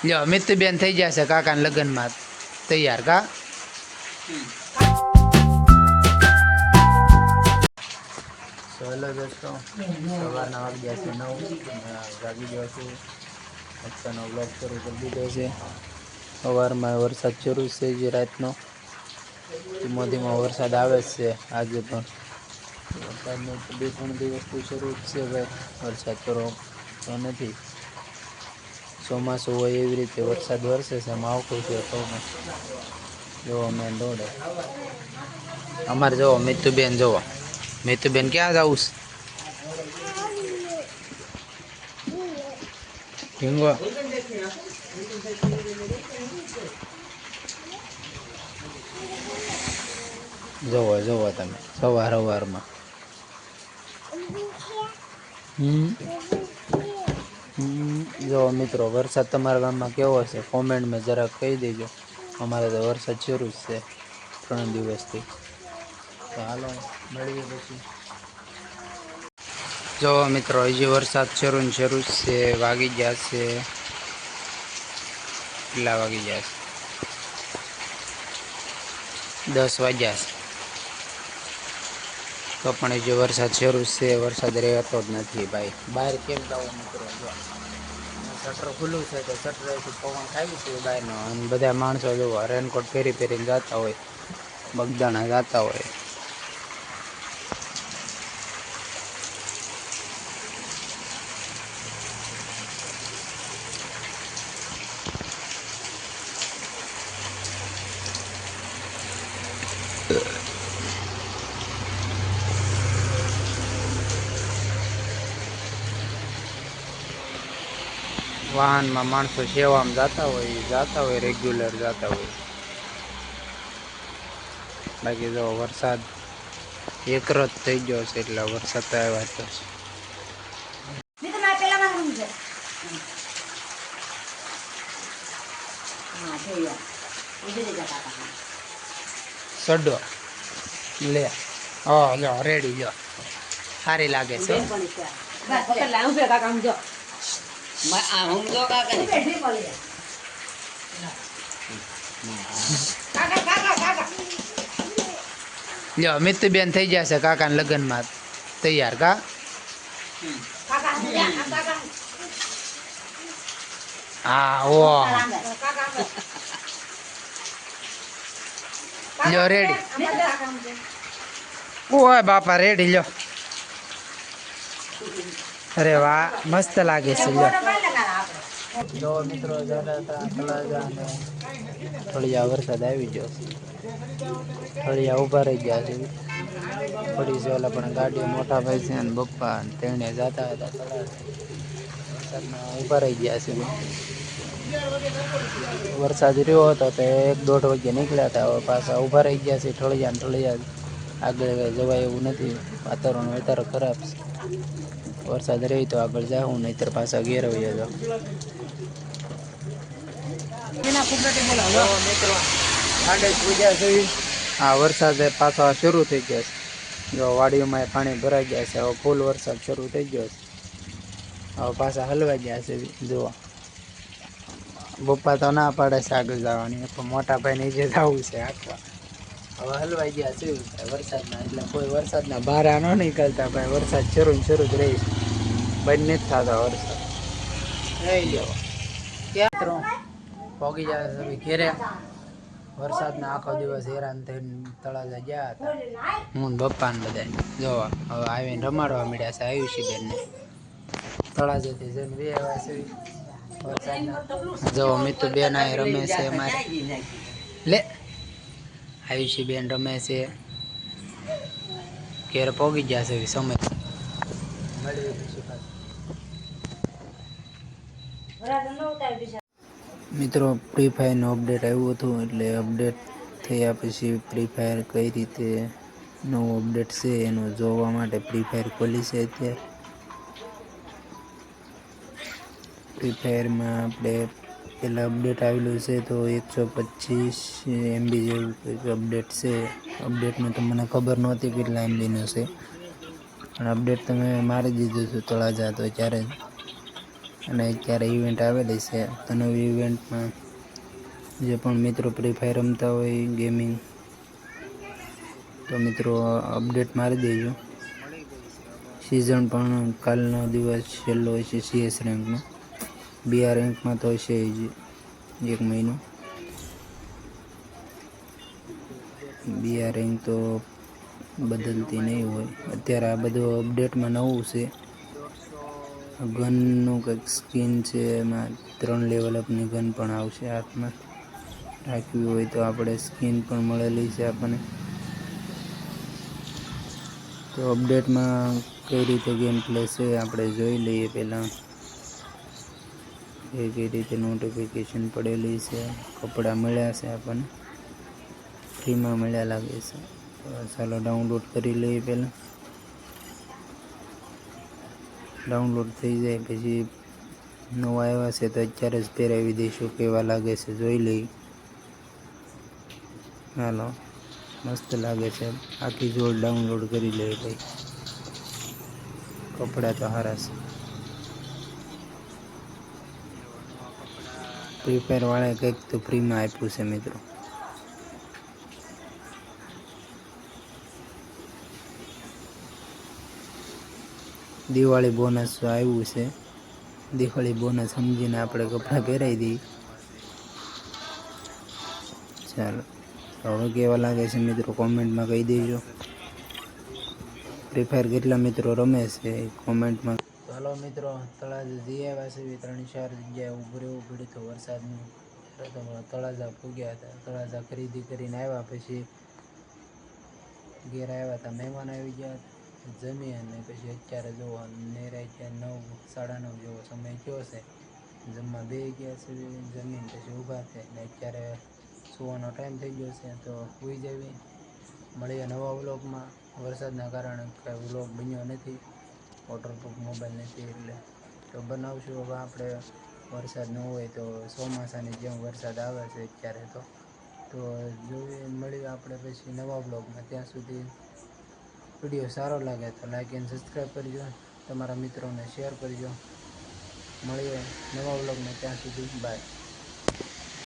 લ્યો મિતુબેન થઈ જશે કાકાના લગ્નમાં તૈયાર કા હેલો દોસ્તો, સવારના વાગ્યા છે 9 જાગી ગયો છું. આજનો બ્લોગ શરૂ કરી દીધો છે. સવારમાં વરસાદ શરૂ છે જે રાતનો ધીમો ધીમો વરસાદ આવે છે. આજે પણ વરસાદનો 2-3 દિવસથી શરૂ જ છે ભાઈ. વરસાદ તો નથી. ચોમાસું હોય એવી રીતે વરસાદ વરસે છે. માવઠું છે તો જોવો મેન રોડે અમારે જોવો મિતુબેન જોવો. મિતુબેન ક્યાં જાઉં ઢીંગો જોવો તમે સવારમાં જો મિત્રો વરસાદ તમારા ગામમાં કેવો છે કોમેન્ટમાં જરાક કહી દેજો. અમારે તો વરસાદ શરૂ જ છે 3 દિવસથી. તો હાલો મળીએ પછી. જો મિત્રો હજી વરસાદ શરૂ છે. વાગી ગયા છે કેટલા વાગી ગયા છે 10 વાગ્યા છે તો પણ હજી વરસાદ શરૂ છે. વરસાદ રહેતો જ નથી ભાઈ. બહાર કેમ જવું મિત્રો? શટર ખુલ્લું છે તો શટરેથી પવન ખાવી છે બહારનો. અને બધા માણસો જોવા રેનકોટ પહેરીને જતા હોય, બગદાણા જતા હોય. વાહનમાં માણસો સેવામાં જતા હોય રેગ્યુલર જતા હોય. બાકી જો વરસાદ એકરત થઈ ગયો છે એટલે વરસાદ તો આવ્યા જ સડો લે લો રેડી લો સારી લાગે છે. લ્યો મિતુબેન થઈ જશે કાકાના લગ્નમાં તૈયાર કા હા ઓ લ્યો રેડી. ઓય બાપા રેડી લ્યો. અરે વાહ મસ્ત લાગે છે લ્યો. જો મિત્રો થોડી વરસાદ આવી ગયો છે. થોડી ઊભા રહી ગયા છે. થોડી છે ઓલા પણ ગાડીઓ મોટા ભાઈ છે અને પપ્પા તેણે જતા હતા વરસાદમાં ઊભા રહી ગયા છે. વરસાદ રહ્યો હતો તો 1-1.5 વાગે નીકળ્યા હતા. હવે પાછા ઊભા રહી ગયા છે. ઠળિયા આગળ જવાય એવું નથી. વાતાવરણ વધારે ખરાબ છે. વરસાદ રહી તો આગળ જાઉં, નહીતર પાછા ઘેર આવી જાવ. હા વરસાદ પાછો શરૂ થઈ ગયો છે. જો વાડીઓમાં પાણી ભરાઈ ગયા છે. હવે ફૂલ વરસાદ શરૂ થઈ ગયો છે. હવે પાછા હલવાઈ ગયા છે. જુઓ પપ્પા તો ના પાડે છે આગળ જવાની, પણ મોટા ભાઈ નીચે જવું છે આખવા. હવે હલવાઈ ગયા છે વરસાદના. એટલે કોઈ વરસાદના બહાર ન નીકળતા ભાઈ. વરસાદ શરૂ જ રહી છે. બંધ નથી થતો વરસાદ. રહી ગયો ક્યાં પોગી જાય છે ઘેરે. વરસાદના આખો દિવસ હેરાન થઈને તળાજા ગયા હતા હું ને પપ્પા ને બધા. જોવા હવે આવીને રમાડવા મળ્યા છે આયુષીબેનને. તળાજાથી જઈને બે આવ્યા છે વરસાદના. જો મિતુબેન આ રમે છે અમારે. લે આયુષીબેન રમે છે. ઘેર પોગી ગયા છે સમય. મળીએ પછી પાછું. મિત્રો ફ્રી ફાયરનું અપડેટ આવ્યું હતું એટલે અપડેટ થયા પછી ફ્રી ફાયર કઈ રીતે નવું અપડેટ છે એનું જોવા માટે ફ્રી ફાયર ખોલી છે અત્યારે. ફ્રી ફાયરમાં આપણે પહેલાં અપડેટ આવેલું છે તો 125 MB જેવું કંઈક અપડેટ છે. અપડેટનું તો મને ખબર નહોતી કેટલા MBનું છે, પણ અપડેટ તમે મારી દીધું હતું તળાજા તો ત્યારે અને અત્યારે ઇવેન્ટ આવેલી છે. તો નવી ઇવેન્ટમાં જે પણ મિત્રો ફ્રી ફાયર રમતા હોય ગેમિંગ, તો મિત્રો અપડેટ મારી દેજો. સિઝન પણ કાલનો દિવસ છેલ્લો હોય છે CS રેન્કનો. BR રેન્કમાં તો હશે જ 1 મહિનો. BR રેન્ક તો બદલતી નહીં હોય. અત્યારે આ બધું અપડેટમાં નવું છે. ગનનું કંઈક સ્કીન છે, એમાં 3 લેવલ અપની ગન પણ આવશે. હાથમાં રાખવી હોય તો આપણે સ્કીન પણ મળેલી છે આપણને. તો અપડેટમાં કઈ રીતે ગેમ પ્લે છે આપણે જોઈ લઈએ પહેલાં. કઈ રીતે નોટિફિકેશન પડેલી છે. કપડાં મળ્યા છે આપણને, ફ્રીમાં મળ્યા લાગે છે. તો ચાલો ડાઉનલોડ કરી લઈએ પહેલાં. ડાઉનલોડ થઈ જાય પછી નવા આવ્યા છે તો અત્યારે જ પહેરાવી દઈશું. કેવા લાગે છે જોઈ લઈ. હાલો, મસ્ત લાગે છે. આખી જોડ ડાઉનલોડ કરી લઈએ ભાઈ. કપડાં તો સારા છે. ફ્રી ફાયર વાળાએ કંઈક તો ફ્રીમાં આપ્યું છે મિત્રો. દિવાળી બોનસ આવ્યું છે. દિવાળી બોનસ સમજીને આપણે કપડાં પહેરાવી દઈએ. ચાલો, હવે કેવા લાગે છે મિત્રો કોમેન્ટમાં કહી દેજો. ફ્રી ફાયર કેટલા મિત્રો રમે છે કોમેન્ટમાં. ચાલો મિત્રો, તળાજા જઈ આવ્યા છે. 3-4 જગ્યાએ ઊભું રહેવું પડ્યું હતું વરસાદનું. તળાજા પૂગ્યા હતા. તળાજા ખરીદી કરીને આવ્યા પછી ઘેર આવ્યા હતા. મહેમાન આવી ગયા. જમી અને પછી અત્યારે જોવો નેરાઈ 9-9:30 જેવો સમય થયો છે. જમવા બેસી ગયા છે. જમીન પછી ઊભા થાય ને અત્યારે સુવાનો ટાઈમ થઈ ગયો છે. તો સૂઈ જવી. મળીએ નવા વ્લોગમાં. વરસાદના કારણે કાંઈ વ્લોગ બન્યો નથી. વોટરપ્રૂફ મોબાઈલ નથી એટલે તો બનાવશું હવે આપણે. વરસાદ ન હોય તો ચોમાસાની જેમ વરસાદ આવે છે અત્યારે તો જોઈએ. મળીએ આપણે પછી નવા બ્લોગમાં. ત્યાં સુધી વિડીયો સારો લાગે તો લાઈક એન્ડ સબસ્ક્રાઈબ કરજો. તમારા મિત્રોને શેર કરજો. મળીએ નવા વ્લોગમાં. ત્યાં સુધી બાય.